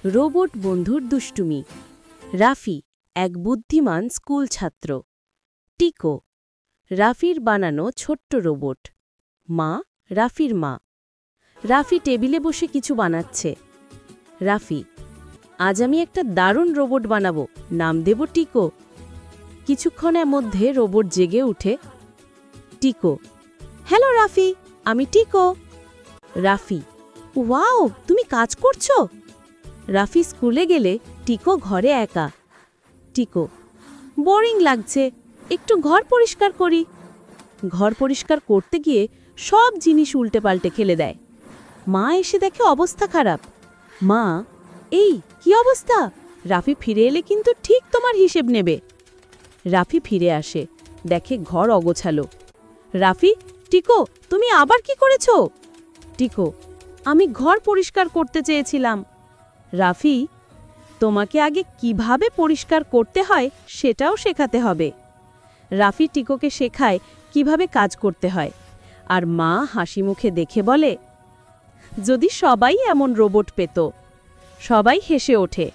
Robot বন্ধুর দুষ্টুমি। রাফি এক বুদ্ধিমান স্কুল ছাত্র। টিকো রাফির বানানো ছোট্ট রোবট। মা রাফির মা। রাফি টেবিলে বসে কিছু বানাচ্ছে। রাফি, আজ আমি একটা দারুণ রোবট বানাবো, নাম দেব টিকো। কিছুক্ষণের মধ্যে রোবট জেগে উঠে। টিকো, হ্যালো রাফি, আমি টিকো। রাফি, ওয়াও, তুমি কাজ করছো? রাফি স্কুলে গেলে টিকো ঘরে একা। টিকো, বোরিং লাগছে, একটু ঘর পরিষ্কার করি। ঘর পরিষ্কার করতে গিয়ে সব জিনিস উল্টে পাল্টে ফেলে দেয়। মা এসে দেখে অবস্থা খারাপ। মা, এই কি অবস্থা? রাফি ফিরে এলে কিন্তু ঠিক তোমার হিসেব নেবে। রাফি ফিরে আসে, দেখে ঘর অগোছালো। রাফি, টিকো, তুমি আবার কি করেছো? টিকো, আমি ঘর পরিষ্কার করতে চেয়েছিলাম। রাফি, তোমাকে আগে কিভাবে পরিষ্কার করতে হয় সেটাও শেখাতে হবে। রাফি টিকোকে শেখায় কিভাবে কাজ করতে হয়, আর মা হাসি মুখে দেখে বলে, যদি সবাই এমন রোবট পেত। সবাই হেসে ওঠে।